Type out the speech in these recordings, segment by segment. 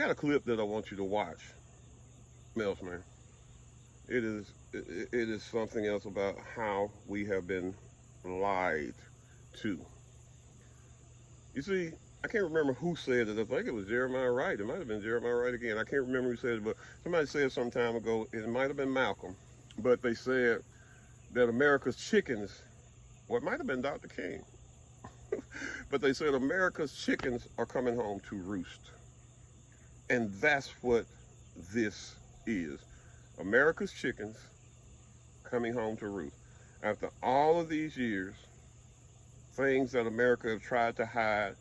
got a clip that I want you to watch, Mel's man. It is something else about how we have been lied to. You see, I can't remember who said it. I think it was Jeremiah Wright. It might have been Jeremiah Wright again. I can't remember who said it, but somebody said some time ago, it might have been Malcolm, but they said that America's chickens, well, it might have been Dr. King, but they said America's chickens are coming home to roost. And that's what this is. America's chickens coming home to roost. After all of these years, things that America have tried to hide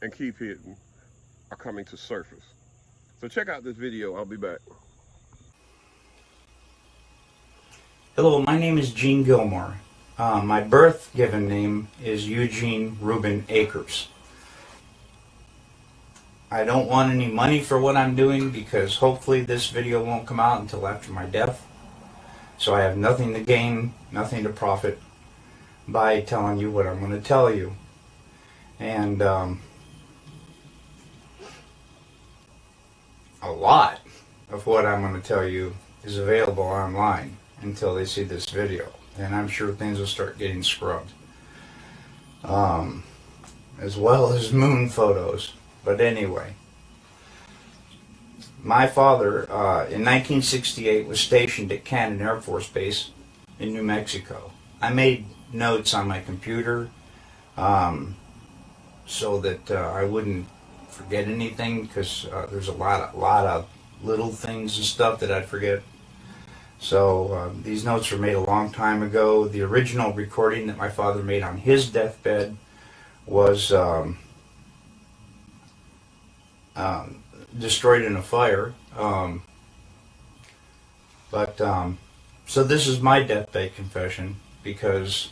and keep hidden are coming to surface. So check out this video. I'll be back. Hello, my name is Gene Gilmore. My birth given name is Eugene Reuben Akers. I don't want any money for what I'm doing because hopefully this video won't come out until after my death. So I have nothing to gain, nothing to profit by telling you what I'm going to tell you. And a lot of what I'm going to tell you is available online until they see this video. And I'm sure things will start getting scrubbed. As well as moon photos. But anyway, my father in 1968 was stationed at Cannon Air Force Base in New Mexico. I made notes on my computer so that I wouldn't forget anything, because there's a lot of little things and stuff that I'd forget. So these notes were made a long time ago. The original recording that my father made on his deathbed was destroyed in a fire. So this is my deathbed confession, because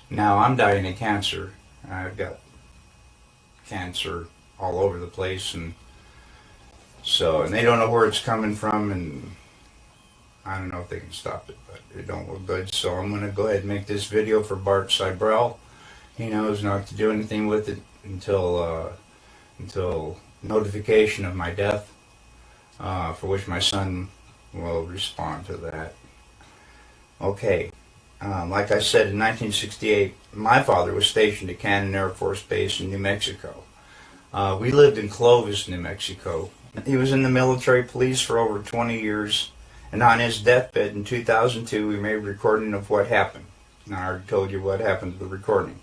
now I'm dying of cancer. I've got cancer all over the place, and they don't know where it's coming from, and I don't know if they can stop it, but it don't look good. So I'm going to go ahead and make this video for Bart Sibrel. He knows not to do anything with it until notification of my death, for which my son will respond to that. Okay, like I said, in 1968, my father was stationed at Cannon Air Force Base in New Mexico. We lived in Clovis, New Mexico. He was in the military police for over 20 years, and on his deathbed in 2002, we made a recording of what happened. Now, I already told you what happened to the recording.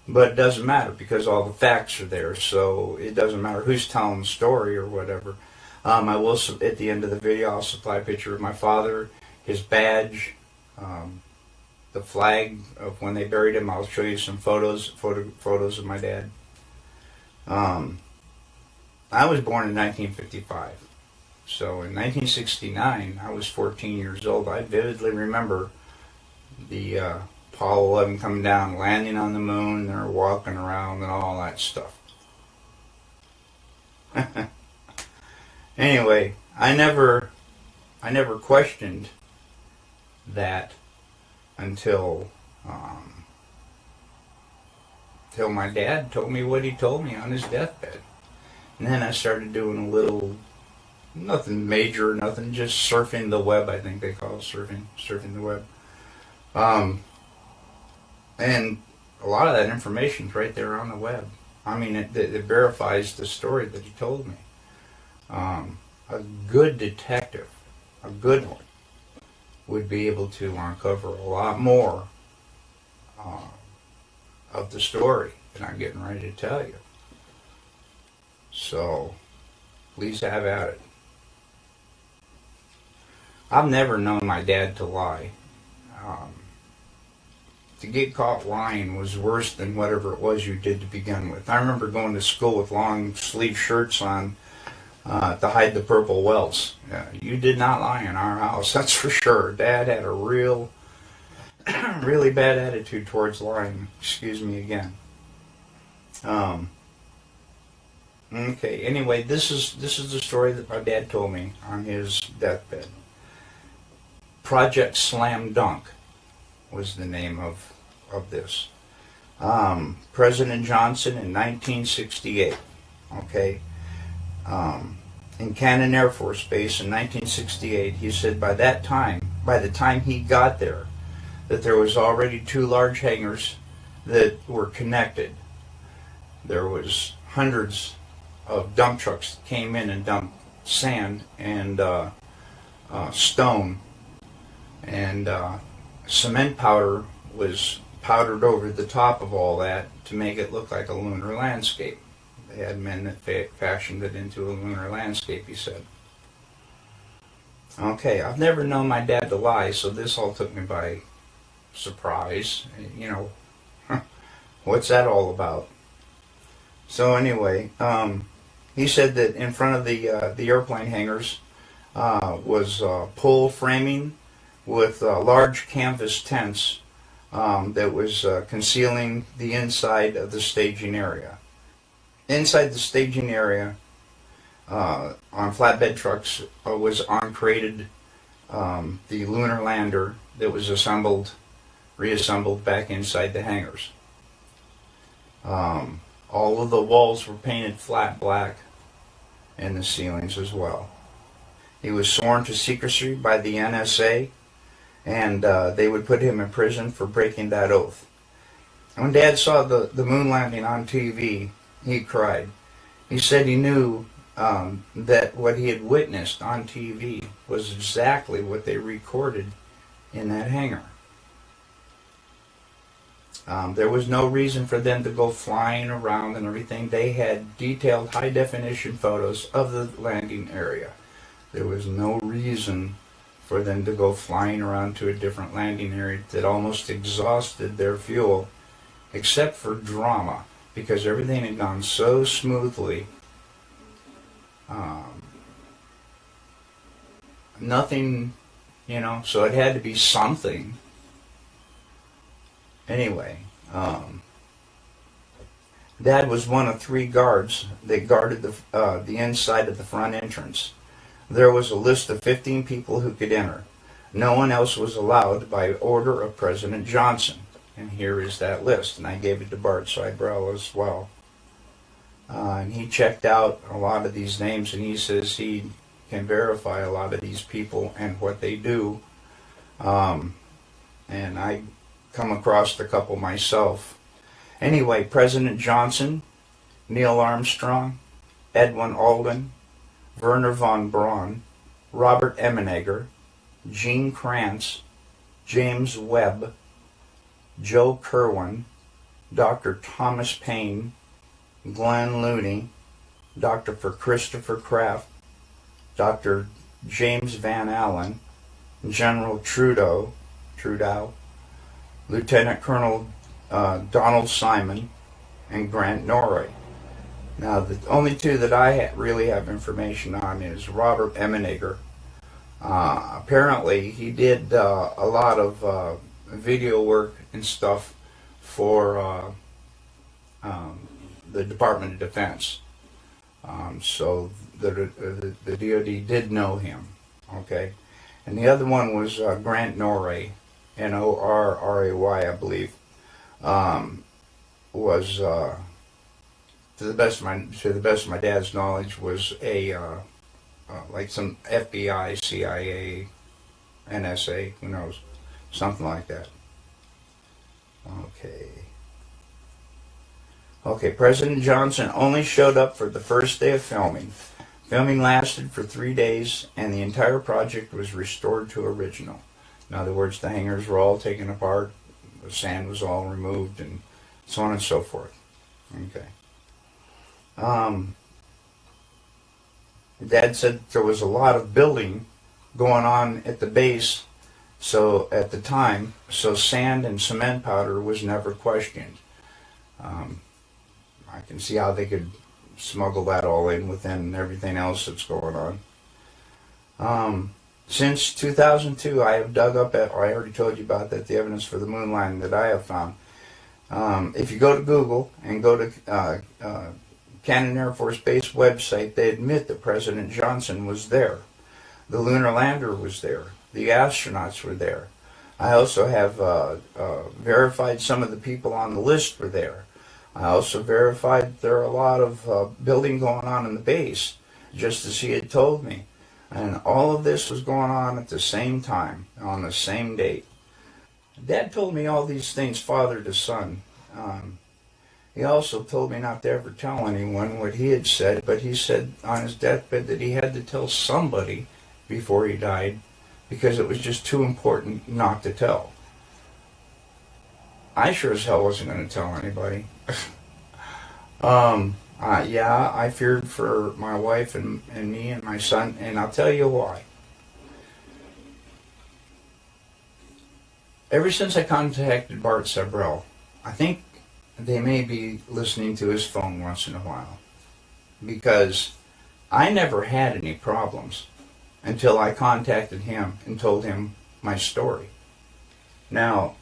But it doesn't matter, because all the facts are there, so it doesn't matter who's telling the story or whatever. I will, at the end of the video, I'll supply a picture of my father, his badge, the flag of when they buried him. I'll show you some photos of my dad. I was born in 1955. So in 1969, I was 14 years old. I vividly remember the Apollo 11 coming down, landing on the moon, they're walking around and all that stuff. Anyway, I never questioned that until my dad told me what he told me on his deathbed. And then I started doing a little, nothing major, nothing, just surfing the web, I think they call it, surfing the web. And a lot of that information's right there on the web. I mean, it verifies the story that he told me. A good detective, a good one, would be able to uncover a lot more of the story that I'm getting ready to tell you. So, please have at it. I've never known my dad to lie. To get caught lying was worse than whatever it was you did to begin with. I remember going to school with long sleeve shirts on to hide the purple welts. You did not lie in our house, that's for sure. Dad had a really bad attitude towards lying. Excuse me again. Okay, anyway, this is the story that my dad told me on his deathbed. Project Slam Dunk was the name of this. President Johnson in 1968, okay? in Cannon Air Force Base in 1968. He said by the time he got there, that there was already 2 large hangars that were connected. There was hundreds of dump trucks that came in and dumped sand and stone, and cement powder was powdered over the top of all that to make it look like a lunar landscape. They had men that fashioned it into a lunar landscape, he said. Okay, I've never known my dad to lie, so this all took me by surprise. You know, what's that all about? So anyway, he said that in front of the airplane hangars was pole framing with large canvas tents that was concealing the inside of the staging area. Inside the staging area, on flatbed trucks, was uncrated the lunar lander that was reassembled back inside the hangars. All of the walls were painted flat black, and the ceilings as well. He was sworn to secrecy by the NSA, and they would put him in prison for breaking that oath. When Dad saw the moon landing on TV, he cried. He said he knew that what he had witnessed on TV was exactly what they recorded in that hangar. There was no reason for them to go flying around and everything. They had detailed high-definition photos of the landing area. There was no reason for them to go flying around to a different landing area that almost exhausted their fuel, except for drama, because everything had gone so smoothly. Nothing, you know, so it had to be something. Anyway, Dad was one of 3 guards that guarded the inside of the front entrance. There was a list of 15 people who could enter. No one else was allowed by order of President Johnson. And here is that list, and I gave it to Bart Cybrell as well. And he checked out a lot of these names, and he says he can verify a lot of these people and what they do. And I come across a couple myself. Anyway, President Johnson, Neil Armstrong, Edwin Aldrin, Wernher von Braun, Robert Emenegger, Gene Kranz, James Webb, Joe Kerwin, Dr. Thomas Paine, Glenn Looney, Dr. Christopher Kraft, Dr. James Van Allen, General Trudeau, Lieutenant Colonel Donald Simon, and Grant Norrie. Now, the only 2 that I really have information on is Robert Emenegger. Apparently, he did a lot of video work and stuff for the Department of Defense. So the DoD did know him, okay? And the other one was Grant Norrie, Norray, I believe, was to the best of my dad's knowledge, was a like some FBI, CIA, NSA, who knows, something like that. Okay, President Johnson only showed up for the first day of filming. Filming lasted for 3 days, and the entire project was restored to original. In other words, the hangars were all taken apart, the sand was all removed, and so on and so forth. Okay. Dad said there was a lot of building going on at the base, so at the time, so sand and cement powder was never questioned. I can see how they could smuggle that all in within everything else that's going on. Since 2002, I have dug up, I already told you about that, the evidence for the moon landing that I have found. If you go to Google and go to Cannon Air Force Base website, they admit that President Johnson was there. The lunar lander was there. The astronauts were there. I also have verified some of the people on the list were there. I also verified there are a lot of building going on in the base. just as he had told me. And all of this was going on at the same time, on the same date. Dad told me all these things father to son. He also told me not to ever tell anyone what he had said, but he said on his deathbed that he had to tell somebody before he died because it was just too important not to tell. I sure as hell wasn't going to tell anybody. Yeah, I feared for my wife and me and my son, and I'll tell you why. Ever since I contacted Bart Sabrell, I think they may be listening to his phone once in a while, because I never had any problems until I contacted him and told him my story. Now,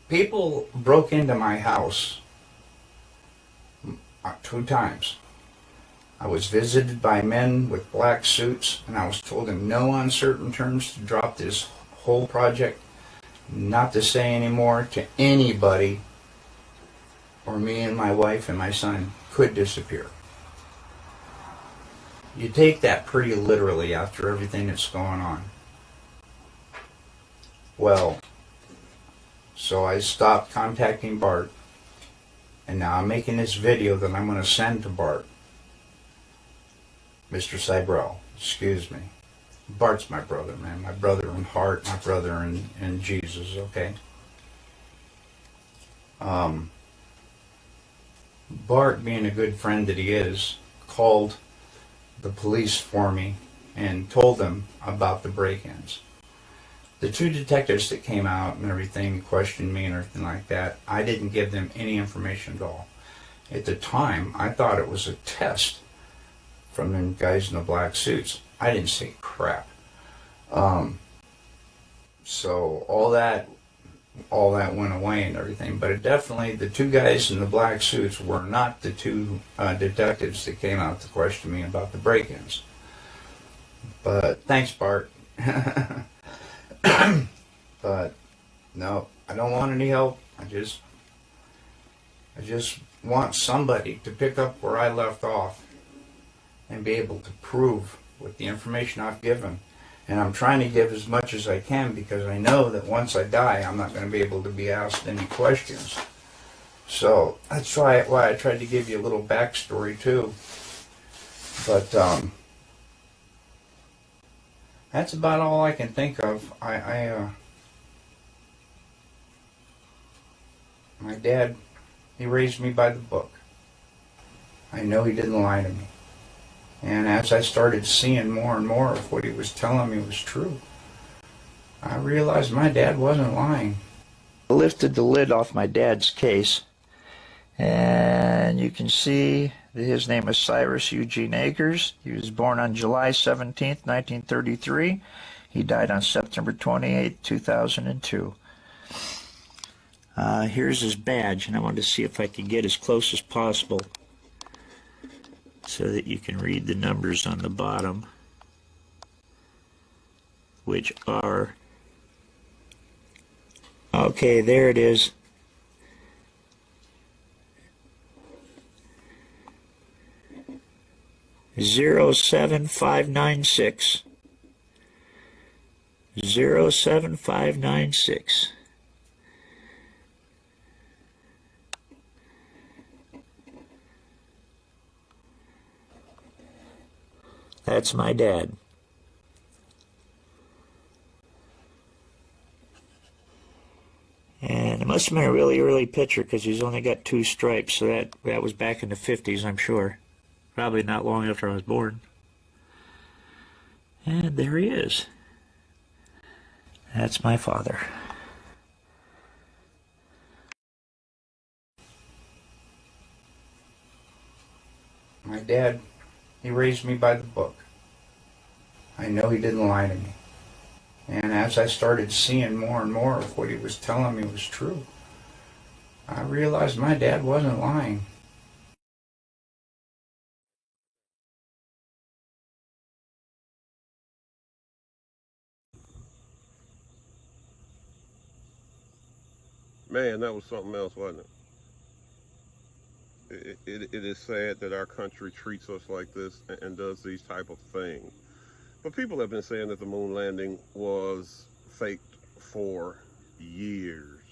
people broke into my house 2 times. I was visited by men with black suits, and I was told in no uncertain terms to drop this whole project, not to say any more to anybody, or me and my wife and my son could disappear. You take that pretty literally after everything that's going on. Well, so I stopped contacting Bart, and now I'm making this video that I'm going to send to Bart. Mr. Sabrell, excuse me. Bart's my brother, man. My brother in heart, my brother in Jesus, okay? Bart, being a good friend that he is, called the police for me and told them about the break-ins. The 2 detectives that came out and everything questioned me and everything like that, I didn't give them any information at all. At the time, I thought it was a test from them guys in the black suits. I didn't say crap. So all that went away and everything. But it definitely, the 2 guys in the black suits were not the 2 detectives that came out to question me about the break-ins. But thanks, Bart. But no, I don't want any help. I just want somebody to pick up where I left off and be able to prove with the information I've given. And I'm trying to give as much as I can because I know that once I die, I'm not going to be able to be asked any questions. So that's why I tried to give you a little backstory too. But that's about all I can think of. My dad, he raised me by the book. I know he didn't lie to me. And as I started seeing more and more of what he was telling me was true, I realized my dad wasn't lying. I lifted the lid off my dad's case, and you can see that his name is Cyrus Eugene Akers. He was born on July 17th, 1933. He died on September 28th, 2002. Here's his badge, and I wanted to see if I could get as close as possible so that you can read the numbers on the bottom, which are, okay, there it is. (07596) 07596. That's my dad. And it must have been a really early picture because he's only got 2 stripes, so that was back in the 50s, I'm sure. Probably not long after I was born. And there he is. That's my father. My dad, he raised me by the book. I know he didn't lie to me. And as I started seeing more and more of what he was telling me was true, I realized my dad wasn't lying. Man, that was something else, wasn't it? It is sad that our country treats us like this and does these type of things. But people have been saying that the moon landing was faked for years.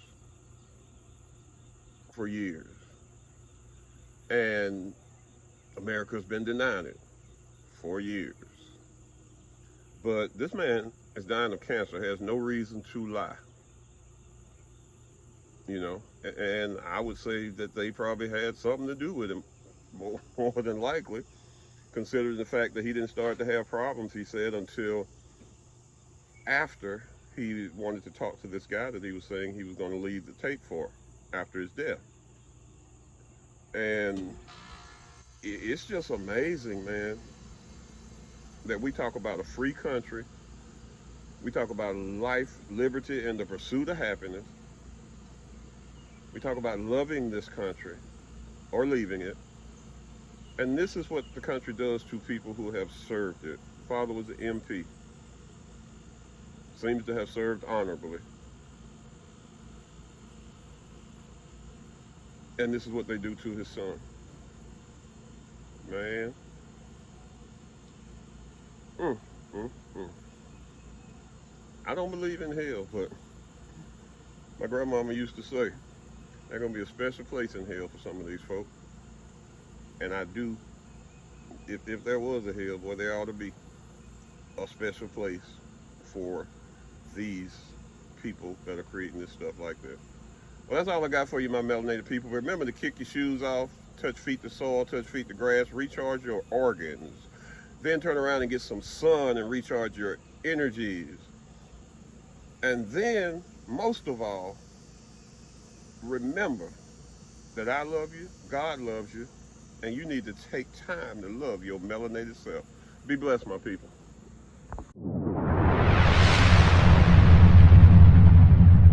For years. And America's been denying it for years. But this man is dying of cancer, has no reason to lie. You know, and I would say that they probably had something to do with him, more than likely, considering the fact that he didn't start to have problems, he said, until after he wanted to talk to this guy that he was saying he was going to leave the tape for after his death. And it's just amazing, man, that we talk about a free country. We talk about life, liberty, and the pursuit of happiness. We talk about loving this country or leaving it. And this is what the country does to people who have served it. Father was an MP. Seems to have served honorably. And this is what they do to his son. Man. Mm, mm, mm. I don't believe in hell, but my grandmama used to say, there's going to be a special place in hell for some of these folk. And I do, if there was a hell, boy, there ought to be a special place for these people that are creating this stuff like that. Well, that's all I got for you, my melanated people. Remember to kick your shoes off, touch feet to soil, touch feet to grass, recharge your organs. Then turn around and get some sun and recharge your energies. And then, most of all, remember that I love you, God loves you, and you need to take time to love your melanated self. Be blessed, my people.